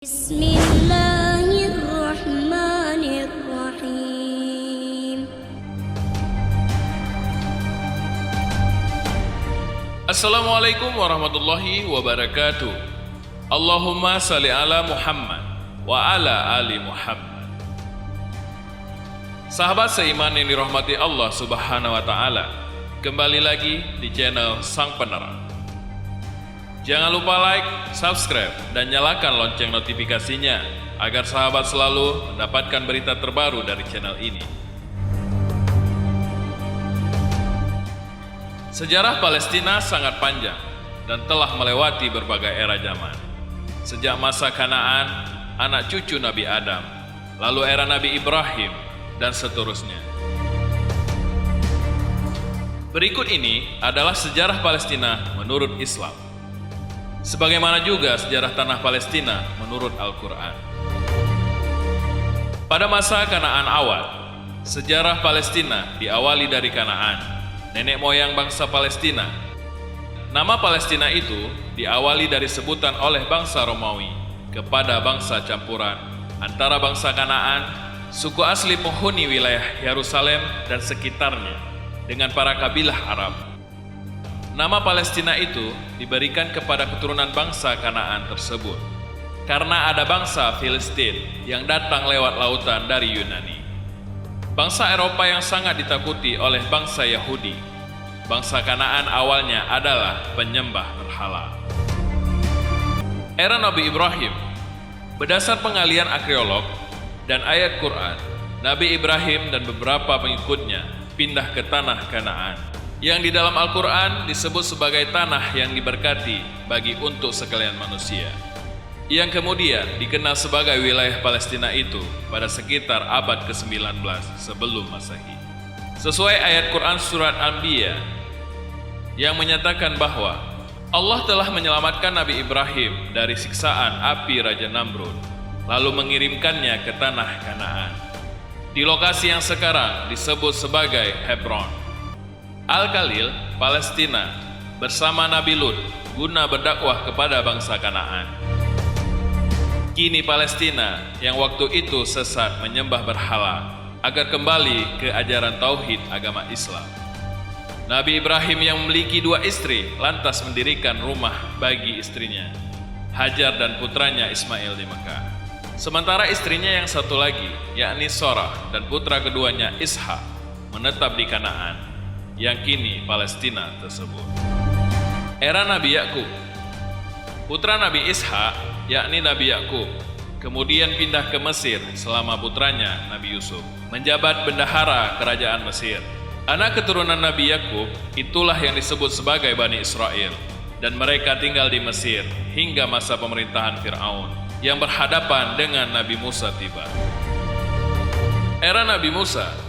Bismillahirrahmanirrahim. Assalamualaikum warahmatullahi wabarakatuh. Allahumma salli ala Muhammad wa ala ali Muhammad. Sahabat seiman yang dirahmati Allah Subhanahu wa taala, kembali lagi di channel Sang Penerang. Jangan lupa like, subscribe, dan nyalakan lonceng notifikasinya agar sahabat selalu mendapatkan berita terbaru dari channel ini. Sejarah Palestina sangat panjang dan telah melewati berbagai era zaman. Sejak masa Kanaan, anak cucu Nabi Adam, lalu era Nabi Ibrahim, dan seterusnya. Berikut ini adalah sejarah Palestina menurut Islam, sebagaimana juga sejarah tanah Palestina menurut Al-Quran. Pada masa Kanaan awal, sejarah Palestina diawali dari Kanaan, nenek moyang bangsa Palestina. Nama Palestina itu diawali dari sebutan oleh bangsa Romawi kepada bangsa campuran antara bangsa Kanaan, suku asli penghuni wilayah Yerusalem dan sekitarnya, dengan para kabilah Arab. Nama Palestina itu diberikan kepada keturunan bangsa Kanaan tersebut karena ada bangsa Filistin yang datang lewat lautan dari Yunani. Bangsa Eropa yang sangat ditakuti oleh bangsa Yahudi. Bangsa Kanaan awalnya adalah penyembah berhala. Era Nabi Ibrahim. Berdasar pengalian arkeolog dan ayat Quran, Nabi Ibrahim dan beberapa pengikutnya pindah ke tanah Kanaan, yang di dalam Al-Quran disebut sebagai tanah yang diberkati bagi untuk sekalian manusia, yang kemudian dikenal sebagai wilayah Palestina itu pada sekitar abad ke-19 sebelum Masehi. Sesuai ayat Quran surat Anbiya yang menyatakan bahwa Allah telah menyelamatkan Nabi Ibrahim dari siksaan api Raja Namrud, lalu mengirimkannya ke tanah Kanaan, di lokasi yang sekarang disebut sebagai Hebron. Al-Khalil, Palestina, bersama Nabi Lut guna berdakwah kepada bangsa Kanaan. Kini Palestina yang waktu itu sesat menyembah berhala agar kembali ke ajaran tauhid agama Islam. Nabi Ibrahim yang memiliki 2 istri lantas mendirikan rumah bagi istrinya, Hajar, dan putranya Ismail di Mekah. Sementara istrinya yang satu lagi, yakni Sorah, dan putra keduanya Ishak menetap di Kanaan, yang kini Palestina tersebut. Era Nabi Yakub. Putra Nabi Ishak, yakni Nabi Yakub, kemudian pindah ke Mesir selama putranya Nabi Yusuf menjabat bendahara kerajaan Mesir. Anak keturunan Nabi Yakub itulah yang disebut sebagai Bani Israel, dan mereka tinggal di Mesir hingga masa pemerintahan Fir'aun yang berhadapan dengan Nabi Musa tiba. Era Nabi Musa.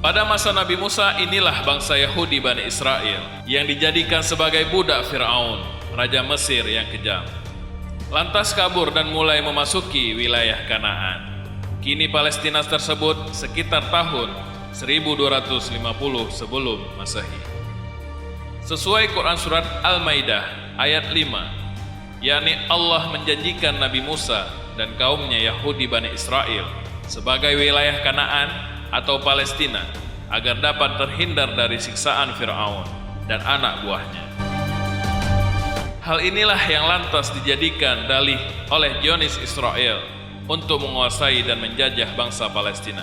Pada masa Nabi Musa inilah bangsa Yahudi Bani Israel yang dijadikan sebagai budak Fir'aun, Raja Mesir yang kejam, lantas kabur dan mulai memasuki wilayah Kanaan. Kini Palestina tersebut sekitar tahun 1250 sebelum Masehi. Sesuai Quran surat Al-Maidah ayat 5, yakni Allah menjanjikan Nabi Musa dan kaumnya Yahudi Bani Israel sebagai wilayah Kanaan atau Palestina agar dapat terhindar dari siksaan Fir'aun dan anak buahnya. Hal inilah yang lantas dijadikan dalih oleh Zionis Israel untuk menguasai dan menjajah bangsa Palestina.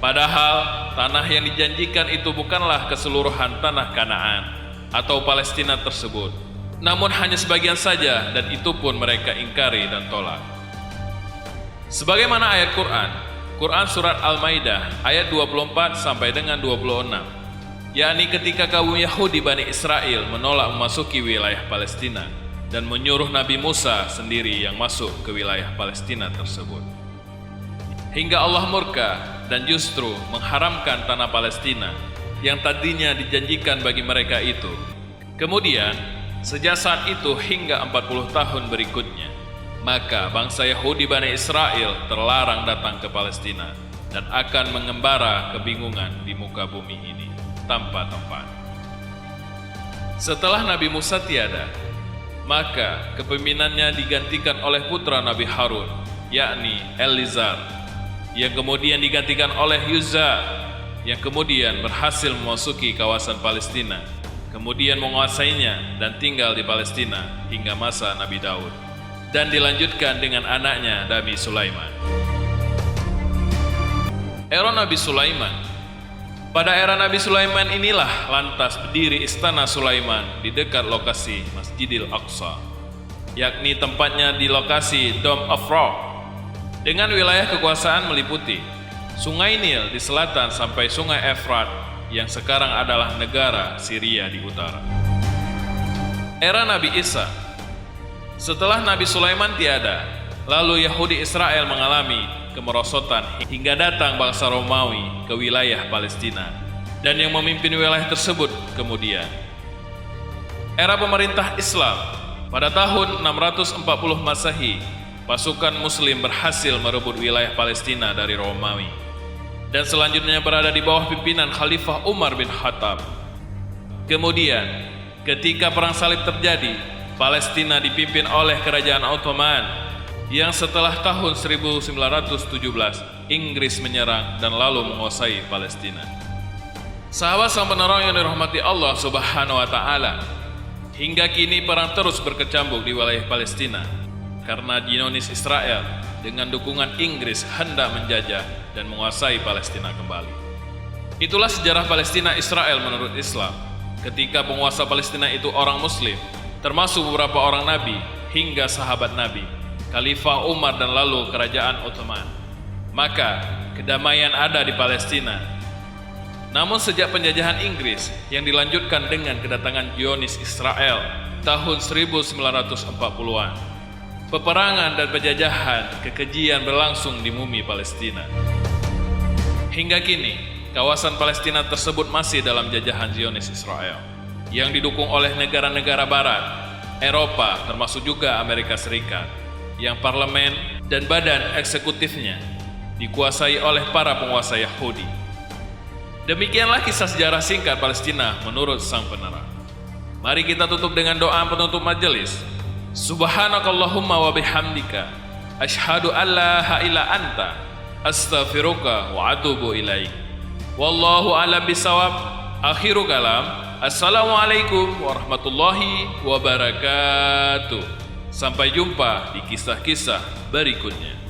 Padahal tanah yang dijanjikan itu bukanlah keseluruhan tanah Kanaan atau Palestina tersebut, namun hanya sebagian saja, dan itu pun mereka ingkari dan tolak. Sebagaimana ayat Quran surat Al-Maidah ayat 24 sampai dengan 26, yakni ketika kaum Yahudi Bani Israel menolak memasuki wilayah Palestina dan menyuruh Nabi Musa sendiri yang masuk ke wilayah Palestina tersebut. Hingga Allah murka dan justru mengharamkan tanah Palestina yang tadinya dijanjikan bagi mereka itu. Kemudian, sejak saat itu hingga 40 tahun berikutnya, maka bangsa Yahudi Bani Israel terlarang datang ke Palestina dan akan mengembara kebingungan di muka bumi ini tanpa tempat. Setelah Nabi Musa tiada, Maka kepemimpinannya digantikan oleh putra Nabi Harun, yakni Elizar, yang kemudian digantikan oleh Yuzza, yang kemudian berhasil memasuki kawasan Palestina, kemudian menguasainya dan tinggal di Palestina hingga masa Nabi Daud, dan dilanjutkan dengan anaknya Nabi Sulaiman. Era Nabi Sulaiman. Pada era Nabi Sulaiman inilah lantas berdiri Istana Sulaiman di dekat lokasi Masjidil Aqsa, yakni tempatnya di lokasi Dome of Rock, dengan wilayah kekuasaan meliputi Sungai Nil di selatan sampai Sungai Efrat yang sekarang adalah negara Syria di utara. Era Nabi Isa. Setelah Nabi Sulaiman tiada, lalu Yahudi Israel mengalami kemerosotan hingga datang bangsa Romawi ke wilayah Palestina, dan yang memimpin wilayah tersebut kemudian. Era pemerintah Islam. Pada tahun 640 Masehi, pasukan Muslim berhasil merebut wilayah Palestina dari Romawi, dan selanjutnya berada di bawah pimpinan Khalifah Umar bin Khattab. Kemudian, ketika Perang Salib terjadi, Palestina dipimpin oleh Kerajaan Ottoman, yang setelah tahun 1917 Inggris menyerang dan lalu menguasai Palestina. Sahabat sang penerang yang dirahmati Allah Subhanahu wa taala, hingga kini perang terus berkecambuk di wilayah Palestina karena Zionis Israel dengan dukungan Inggris hendak menjajah dan menguasai Palestina kembali. Itulah sejarah Palestina Israel menurut Islam, ketika penguasa Palestina itu orang Muslim, termasuk beberapa orang Nabi hingga sahabat Nabi, Khalifah Umar dan lalu Kerajaan Ottoman. Maka kedamaian ada di Palestina. Namun sejak penjajahan Inggris yang dilanjutkan dengan kedatangan Zionis Israel tahun 1940-an, peperangan dan penjajahan kekejian berlangsung di bumi Palestina. Hingga kini, kawasan Palestina tersebut masih dalam jajahan Zionis Israel yang didukung oleh negara-negara barat, Eropa termasuk juga Amerika Serikat, yang parlemen dan badan eksekutifnya dikuasai oleh para penguasa Yahudi. Demikianlah kisah sejarah singkat Palestina menurut sang penerang. Mari kita tutup dengan doa penutup majelis. Subhanakallahumma wa bihamdika asyhadu an la ilaha illa anta astaghfiruka wa atubu ilaik. Wallahu a'lam bisawab. Akhiru kalam. Assalamualaikum warahmatullahi wabarakatuh. Sampai jumpa di kisah-kisah berikutnya.